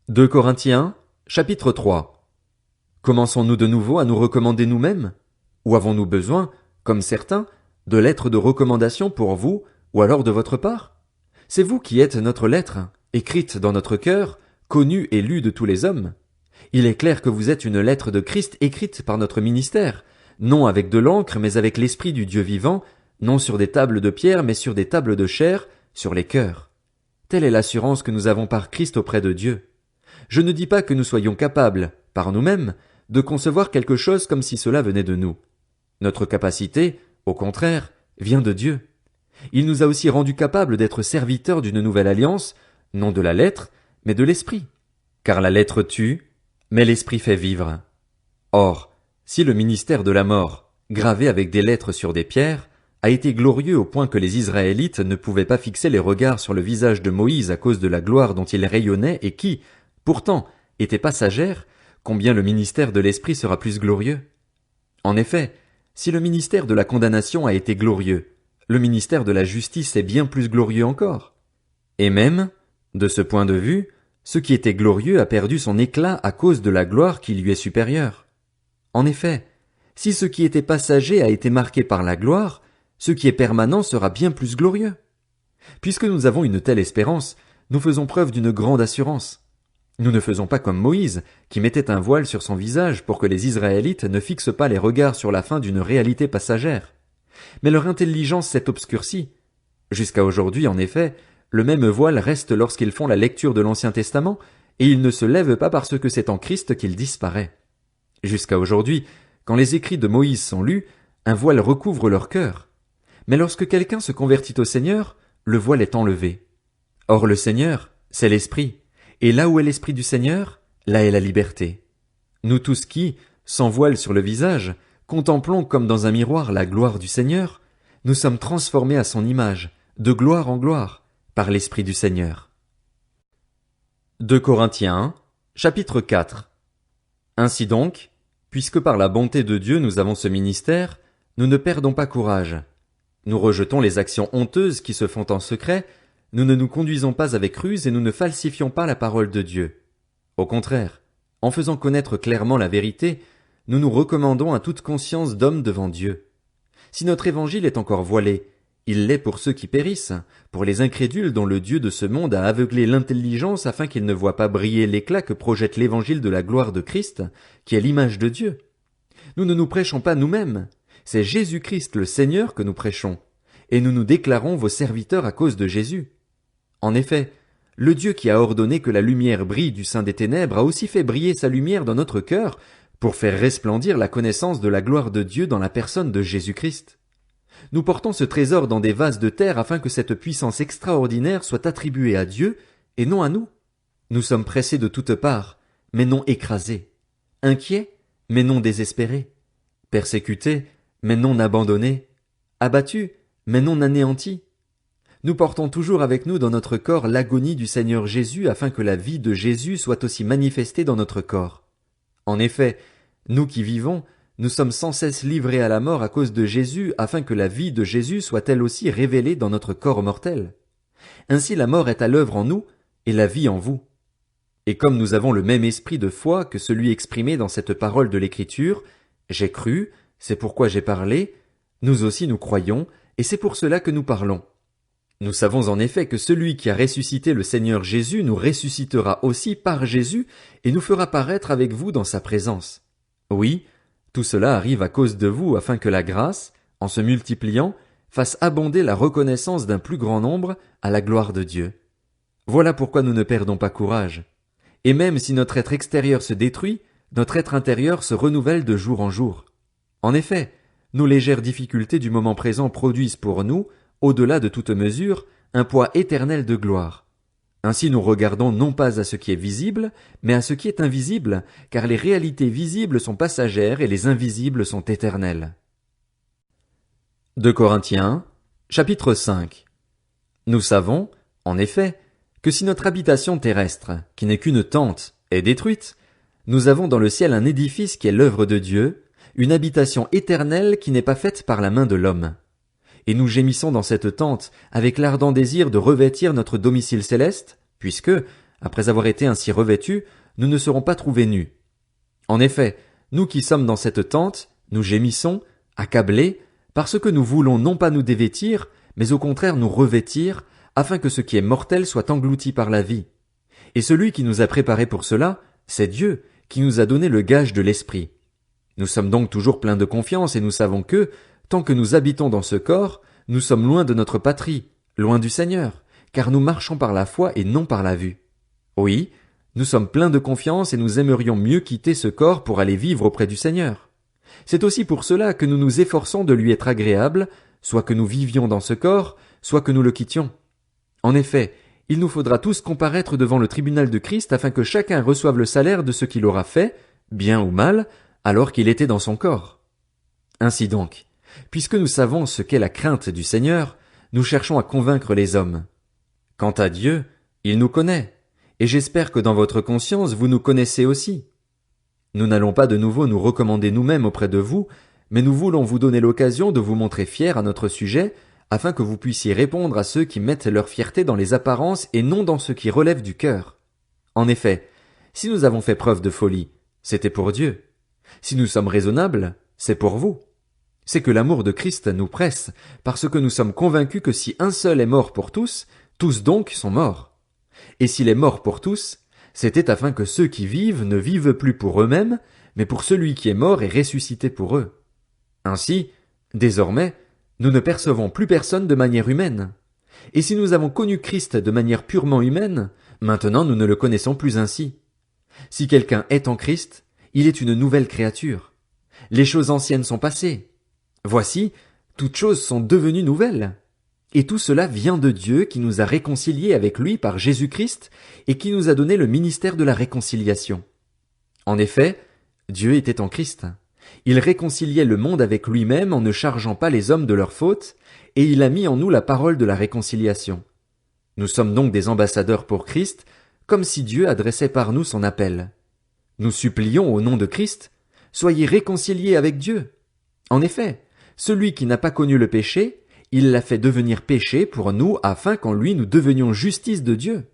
2 Corinthiens, chapitre 3. Commençons-nous de nouveau à nous recommander nous-mêmes? Ou avons-nous besoin, comme certains, de lettres de recommandation pour vous, ou alors de votre part? C'est vous qui êtes notre lettre, écrite dans notre cœur, connue et lue de tous les hommes. Il est clair que vous êtes une lettre de Christ écrite par notre ministère, non avec de l'encre, mais avec l'Esprit du Dieu vivant, non sur des tables de pierre, mais sur des tables de chair, sur les cœurs. Telle est l'assurance que nous avons par Christ auprès de Dieu. Je ne dis pas que nous soyons capables, par nous-mêmes, de concevoir quelque chose comme si cela venait de nous. Notre capacité, au contraire, vient de Dieu. Il nous a aussi rendus capables d'être serviteurs d'une nouvelle alliance, non de la lettre, mais de l'esprit. Car la lettre tue, mais l'esprit fait vivre. Or, si le ministère de la mort, gravé avec des lettres sur des pierres, a été glorieux au point que les Israélites ne pouvaient pas fixer les regards sur le visage de Moïse à cause de la gloire dont il rayonnait et qui, pourtant, était passagère, combien le ministère de l'Esprit sera plus glorieux? En effet, si le ministère de la condamnation a été glorieux, le ministère de la justice est bien plus glorieux encore. Et même, de ce point de vue, ce qui était glorieux a perdu son éclat à cause de la gloire qui lui est supérieure. En effet, si ce qui était passager a été marqué par la gloire, ce qui est permanent sera bien plus glorieux. Puisque nous avons une telle espérance, nous faisons preuve d'une grande assurance. Nous ne faisons pas comme Moïse, qui mettait un voile sur son visage pour que les Israélites ne fixent pas les regards sur la fin d'une réalité passagère. Mais leur intelligence s'est obscurcie. Jusqu'à aujourd'hui, en effet, le même voile reste lorsqu'ils font la lecture de l'Ancien Testament, et il ne se lève pas parce que c'est en Christ qu'il disparaît. Jusqu'à aujourd'hui, quand les écrits de Moïse sont lus, un voile recouvre leur cœur. Mais lorsque quelqu'un se convertit au Seigneur, le voile est enlevé. Or le Seigneur, c'est l'Esprit. Et là où est l'Esprit du Seigneur, là est la liberté. Nous tous qui, sans voile sur le visage, contemplons comme dans un miroir la gloire du Seigneur, nous sommes transformés à son image, de gloire en gloire, par l'Esprit du Seigneur. 2 Corinthiens, chapitre 4. Ainsi donc, puisque par la bonté de Dieu nous avons ce ministère, nous ne perdons pas courage. Nous rejetons les actions honteuses qui se font en secret, nous ne nous conduisons pas avec ruse et nous ne falsifions pas la parole de Dieu. Au contraire, en faisant connaître clairement la vérité, nous nous recommandons à toute conscience d'homme devant Dieu. Si notre évangile est encore voilé, il l'est pour ceux qui périssent, pour les incrédules dont le Dieu de ce monde a aveuglé l'intelligence afin qu'ils ne voient pas briller l'éclat que projette l'évangile de la gloire de Christ, qui est l'image de Dieu. Nous ne nous prêchons pas nous-mêmes, c'est Jésus-Christ le Seigneur que nous prêchons, et nous nous déclarons vos serviteurs à cause de Jésus. En effet, le Dieu qui a ordonné que la lumière brille du sein des ténèbres a aussi fait briller sa lumière dans notre cœur pour faire resplendir la connaissance de la gloire de Dieu dans la personne de Jésus-Christ. Nous portons ce trésor dans des vases de terre afin que cette puissance extraordinaire soit attribuée à Dieu et non à nous. Nous sommes pressés de toutes parts, mais non écrasés, inquiets, mais non désespérés, persécutés, mais non abandonnés, abattus, mais non anéantis. Nous portons toujours avec nous dans notre corps l'agonie du Seigneur Jésus afin que la vie de Jésus soit aussi manifestée dans notre corps. En effet, nous qui vivons, nous sommes sans cesse livrés à la mort à cause de Jésus afin que la vie de Jésus soit elle aussi révélée dans notre corps mortel. Ainsi la mort est à l'œuvre en nous et la vie en vous. Et comme nous avons le même esprit de foi que celui exprimé dans cette parole de l'Écriture, j'ai cru, c'est pourquoi j'ai parlé, nous aussi nous croyons, et c'est pour cela que nous parlons. Nous savons en effet que celui qui a ressuscité le Seigneur Jésus nous ressuscitera aussi par Jésus et nous fera paraître avec vous dans sa présence. Oui, tout cela arrive à cause de vous afin que la grâce, en se multipliant, fasse abonder la reconnaissance d'un plus grand nombre à la gloire de Dieu. Voilà pourquoi nous ne perdons pas courage. Et même si notre être extérieur se détruit, notre être intérieur se renouvelle de jour en jour. En effet, nos légères difficultés du moment présent produisent pour nous, au-delà de toute mesure, un poids éternel de gloire. Ainsi nous regardons non pas à ce qui est visible, mais à ce qui est invisible, car les réalités visibles sont passagères et les invisibles sont éternelles. 2 Corinthiens, chapitre 5. Nous savons, en effet, que si notre habitation terrestre, qui n'est qu'une tente, est détruite, nous avons dans le ciel un édifice qui est l'œuvre de Dieu, une habitation éternelle qui n'est pas faite par la main de l'homme. Et nous gémissons dans cette tente avec l'ardent désir de revêtir notre domicile céleste, puisque, Après avoir été ainsi revêtus, nous ne serons pas trouvés nus. En effet, nous qui sommes dans cette tente, nous gémissons, accablés, parce que nous voulons non pas nous dévêtir, mais au contraire nous revêtir, afin que ce qui est mortel soit englouti par la vie. Et celui qui nous a préparés pour cela, c'est Dieu, qui nous a donné le gage de l'Esprit. Nous sommes donc toujours pleins de confiance et nous savons que, tant que nous habitons dans ce corps, nous sommes loin de notre patrie, loin du Seigneur, car nous marchons par la foi et non par la vue. Oui, nous sommes pleins de confiance et nous aimerions mieux quitter ce corps pour aller vivre auprès du Seigneur. C'est aussi pour cela que nous nous efforçons de lui être agréables, soit que nous vivions dans ce corps, soit que nous le quittions. En effet, il nous faudra tous comparaître devant le tribunal de Christ afin que chacun reçoive le salaire de ce qu'il aura fait, bien ou mal, alors qu'il était dans son corps. Ainsi donc, puisque nous savons ce qu'est la crainte du Seigneur, nous cherchons à convaincre les hommes. Quant à Dieu, il nous connaît, et j'espère que dans votre conscience vous nous connaissez aussi. Nous n'allons pas de nouveau nous recommander nous-mêmes auprès de vous, mais nous voulons vous donner l'occasion de vous montrer fiers à notre sujet, afin que vous puissiez répondre à ceux qui mettent leur fierté dans les apparences et non dans ce qui relève du cœur. En effet, si nous avons fait preuve de folie, c'était pour Dieu. Si nous sommes raisonnables, c'est pour vous. C'est que l'amour de Christ nous presse, parce que nous sommes convaincus que si un seul est mort pour tous, tous donc sont morts. Et s'il est mort pour tous, c'était afin que ceux qui vivent ne vivent plus pour eux-mêmes, mais pour celui qui est mort et ressuscité pour eux. Ainsi, désormais, nous ne percevons plus personne de manière humaine. Et si nous avons connu Christ de manière purement humaine, maintenant nous ne le connaissons plus ainsi. Si quelqu'un est en Christ, il est une nouvelle créature. Les choses anciennes sont passées. Voici, toutes choses sont devenues nouvelles. Et tout cela vient de Dieu qui nous a réconciliés avec lui par Jésus-Christ et qui nous a donné le ministère de la réconciliation. En effet, Dieu était en Christ. Il réconciliait le monde avec lui-même en ne chargeant pas les hommes de leurs fautes, et il a mis en nous la parole de la réconciliation. Nous sommes donc des ambassadeurs pour Christ, comme si Dieu adressait par nous son appel. Nous supplions au nom de Christ, soyez réconciliés avec Dieu. En effet, celui qui n'a pas connu le péché, il l'a fait devenir péché pour nous afin qu'en lui nous devenions justice de Dieu.